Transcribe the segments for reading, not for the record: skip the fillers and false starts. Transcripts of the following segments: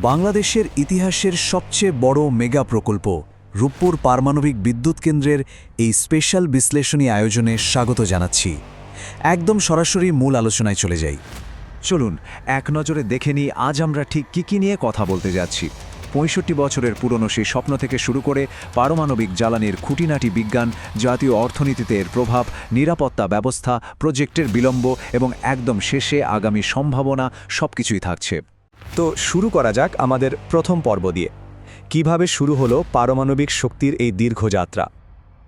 বাংলাদেশের ইতিহাসের সবচেয়ে বড় মেগা প্রকল্প রূপপুর পারমাণবিক বিদ্যুৎ কেন্দ্রের এই স্পেশাল বিশ্লেষণী আয়োজনে স্বাগত জানাচ্ছি। একদম সরাসরি মূল আলোচনায় চলে যাই। চলুন এক নজরে দেখে নিই আজ আমরা ঠিক কী নিয়ে কথা বলতে যাচ্ছি। ৬৫ বছরের পুরনো সেই স্বপ্ন থেকে শুরু করে পারমাণবিক জ্বালানির খুঁটিনাটি বিজ্ঞান, জাতীয় অর্থনীতিতে এর প্রভাব, নিরাপত্তা ব্যবস্থা, প্রজেক্টের বিলম্ব এবং একদম শেষে আগামী সম্ভাবনা সবকিছুই থাকছে। তো শুরু করা যাক আমাদের প্রথম পর্ব দিয়ে। কিভাবে শুরু হলো পারমাণবিক শক্তির এই দীর্ঘ যাত্রা?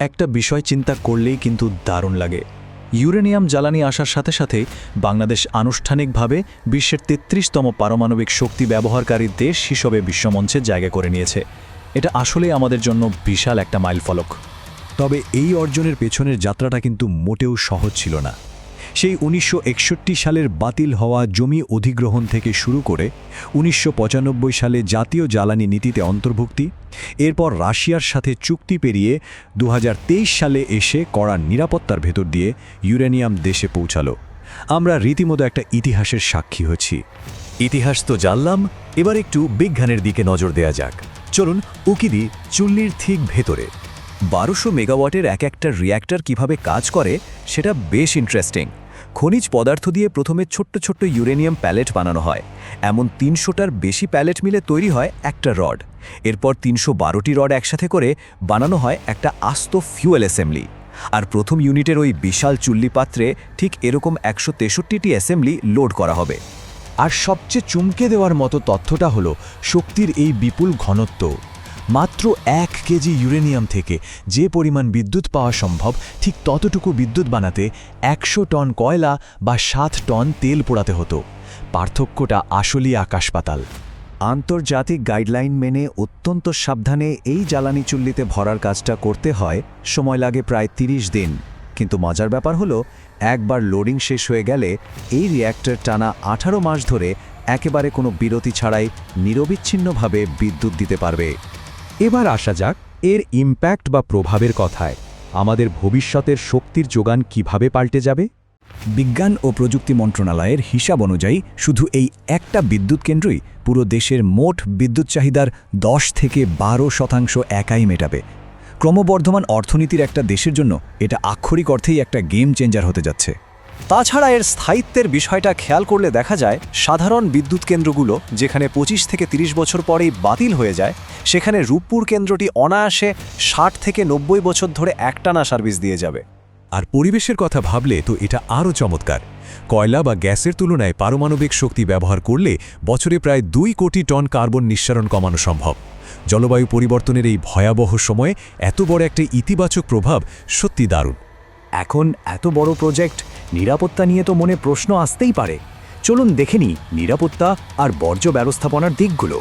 একটা বিষয় চিন্তা করলেই কিন্তু দারুণ লাগে। ইউরেনিয়াম জ্বালানি আসার সাথে সাথে বাংলাদেশ আনুষ্ঠানিকভাবে বিশ্বের ৩৩তম পারমাণবিক শক্তি ব্যবহারকারী দেশ হিসেবে বিশ্বমঞ্চে জায়গা করে নিয়েছে। এটা আসলেই আমাদের জন্য বিশাল একটা মাইলফলক। তবে এই অর্জনের পেছনের যাত্রাটা কিন্তু মোটেও সহজ ছিল না। সেই ১৯৬১ সালের বাতিল হওয়া জমি অধিগ্রহণ থেকে শুরু করে ১৯৯৫ সালে জাতীয় জ্বালানি নীতিতে অন্তর্ভুক্তি, এরপর রাশিয়ার সাথে চুক্তি পেরিয়ে ২০২৩ সালে এসে কড়া নিরাপত্তার ভেতর দিয়ে ইউরেনিয়াম দেশে পৌঁছালো। আমরা রীতিমতো একটা ইতিহাসের সাক্ষী হচ্ছি। ইতিহাস তো জানলাম, এবার একটু বিজ্ঞানের দিকে নজর দেয়া যাক। চলুন উকি দিই চুল্লির ঠিক ভেতরে। ১২০০ মেগাওয়াটের এক একটা রিয়্যাক্টর কিভাবে কাজ করে সেটা বেশ ইন্টারেস্টিং। খনিজ পদার্থ দিয়ে প্রথমে ছোট্ট ছোট্ট ইউরেনিয়াম প্যালেট বানানো হয়। এমন ৩০০টার বেশি প্যালেট মিলে তৈরি হয় একটা রড। এরপর ৩১২টি রড একসাথে করে বানানো হয় একটা আস্ত ফিউয়েল অ্যাসেম্বলি। আর প্রথম ইউনিটের ওই বিশাল চুল্লি পাত্রে ঠিক এরকম ১৬৩টি অ্যাসেম্বলি লোড করা হবে। আর সবচেয়ে চমকে দেওয়ার মতো তথ্যটা হলো শক্তির এই বিপুল ঘনত্ব। মাত্র ১ কেজি ইউরেনিয়াম থেকে যে পরিমাণ বিদ্যুৎ পাওয়া সম্ভব, ঠিক ততটুকু বিদ্যুৎ বানাতে ১০০ টন কয়লা বা ৭ টন তেল পোড়াতে হতো। পার্থক্যটা আসলেই আকাশ-পাতাল। আন্তর্জাতিক গাইডলাইন মেনে অত্যন্ত সাবধানে এই জ্বালানি চুল্লিতে ভরার কাজটা করতে হয়। সময় লাগে প্রায় ৩০ দিন। কিন্তু মজার ব্যাপার হলো, একবার লোডিং শেষ হয়ে গেলে এই রিয়্যাক্টর টানা ১৮ মাস ধরে একেবারে কোনো বিরতি ছাড়াই নিরবিচ্ছিন্নভাবে বিদ্যুৎ দিতে পারবে। এবার আসা যাক এর ইম্প্যাক্ট বা প্রভাবের কথায়। আমাদের ভবিষ্যতের শক্তির যোগান কিভাবে পাল্টে যাবে? বিজ্ঞান ও প্রযুক্তি মন্ত্রণালয়ের হিসাব অনুযায়ী শুধু এই একটা বিদ্যুৎ কেন্দ্রই পুরো দেশের মোট বিদ্যুৎ চাহিদার ১০ থেকে ১২% একাই মেটাবে। ক্রমবর্ধমান অর্থনীতির একটা দেশের জন্য এটা আক্ষরিক অর্থেই একটা গেম চেঞ্জার হতে যাচ্ছে। তাছাড়া এর স্থায়িত্বের বিষয়টা খেয়াল করলে দেখা যায়, সাধারণ বিদ্যুৎ কেন্দ্রগুলো যেখানে ২৫ থেকে ৩০ বছর পরেই বাতিল হয়ে যায়, সেখানে রূপপুর কেন্দ্রটি অনায়াসে ৬০ থেকে ৯০ বছর ধরে একটানা সার্ভিস দিয়ে যাবে। আর পরিবেশের কথা ভাবলে তো এটা আরও চমৎকার। কয়লা বা গ্যাসের তুলনায় পারমাণবিক শক্তি ব্যবহার করলে বছরে প্রায় ২ কোটি টন কার্বন নিঃসরণ কমানো সম্ভব। জলবায়ু পরিবর্তনের এই ভয়াবহ সময়ে এত বড় একটা ইতিবাচক প্রভাব সত্যি দারুণ। এখন এত বড় প্রজেক্ট, নিরাপত্তা নিয়ে তো মনে প্রশ্ন আসতেই পারে। চলুন দেখে নিই নিরাপত্তা আর বর্জ্য ব্যবস্থাপনার দিকগুলো।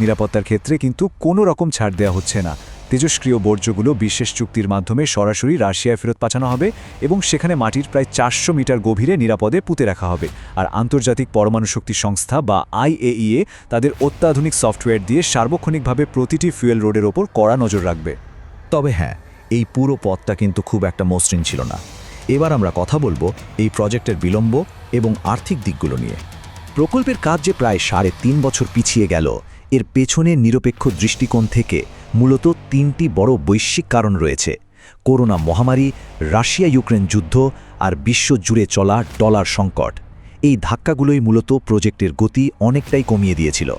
নিরাপত্তার ক্ষেত্রে কিন্তু কোনো রকম ছাড় দেওয়া হচ্ছে না। তেজস্ক্রিয় বর্জ্যগুলো বিশেষ চুক্তির মাধ্যমে সরাসরি রাশিয়ায় ফেরত পাঠানো হবে এবং সেখানে মাটির প্রায় ৪০০ মিটার গভীরে নিরাপদে পুঁতে রাখা হবে। আর আন্তর্জাতিক পরমাণু শক্তি সংস্থা বা IAEA তাদের অত্যাধুনিক সফটওয়্যার দিয়ে সার্বক্ষণিকভাবে প্রতিটি ফুয়েল রোডের ওপর কড়া নজর রাখবে। তবে হ্যাঁ, এই পুরো পথটা কিন্তু খুব একটা মসৃণ ছিল না। এবার আমরা কথা বলবো এই প্রজেক্টের বিলম্ব এবং আর্থিক দিকগুলো নিয়ে। প্রকল্পের কাজ যে প্রায় ৩.৫ বছর পিছিয়ে গেল, এর পেছনে নিরপেক্ষ দৃষ্টিকোণ থেকে মূলত ৩টি বড় বৈশ্বিক কারণ রয়েছে: করোনা মহামারী, রাশিয়া ইউক্রেন যুদ্ধ আর বিশ্বজুড়ে চলা ডলার সংকট। এই ধাক্কাগুলোই মূলত প্রজেক্টের গতি অনেকটাই কমিয়ে দিয়েছিল।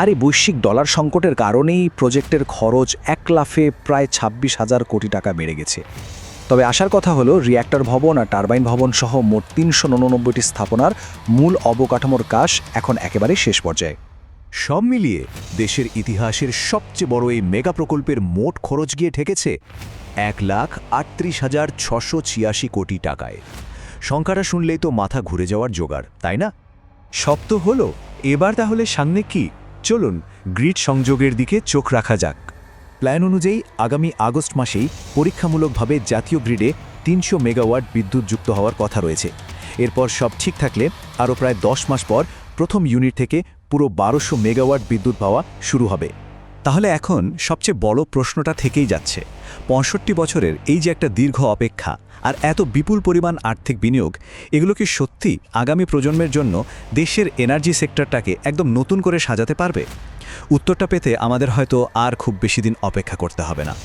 আর এই বৈশ্বিক ডলার সংকটের কারণেই প্রজেক্টের খরচ এক লাফে প্রায় ২৬,০০০ কোটি টাকা বেড়ে গেছে। তবে আসার কথা হলো, রিয়্যাক্টর ভবন আর টারবাইন ভবন সহ মোট ৩৮৯টি স্থাপনার মূল অবকাঠামোর কাজ এখন একেবারে শেষ পর্যায়ে। সব মিলিয়ে দেশের ইতিহাসের সবচেয়ে বড় এই মেগা প্রকল্পের মোট খরচ গিয়ে ঠেকেছে ১,৩৮,৬৮৬ কোটি টাকায়। সংখ্যাটা শুনলেই তো মাথা ঘুরে যাওয়ার জোগাড়, তাই না? সব তো হলো, এবার তাহলে সামনে কি? চলুন গ্রিড সংযোগের দিকে চোখ রাখা যাক। প্ল্যান অনুযায়ী আগামী আগস্ট মাসেই পরীক্ষামূলকভাবে জাতীয় গ্রিডে ৩০০ মেগাওয়াট বিদ্যুৎ যুক্ত হওয়ার কথা রয়েছে। এরপর সব ঠিক থাকলে আরও প্রায় ১০ মাস পর প্রথম ইউনিট থেকে পুরো ১২০০ মেগাওয়াট বিদ্যুৎ পাওয়া শুরু হবে। তাহলে এখন সবচেয়ে বড় প্রশ্নটা থেকেই যাচ্ছে ৬৫ বছরের এই যে একটা দীর্ঘ অপেক্ষা আর এত বিপুল পরিমাণ আর্থিক বিনিয়োগ, এগুলো কি সত্যি আগামী প্রজন্মের জন্য দেশের এনার্জি সেক্টরটাকে একদম নতুন করে সাজাতে পারবে? উত্তরটা পেতে আমাদের হয়তো আর খুব বেশি দিন অপেক্ষা করতে হবে না।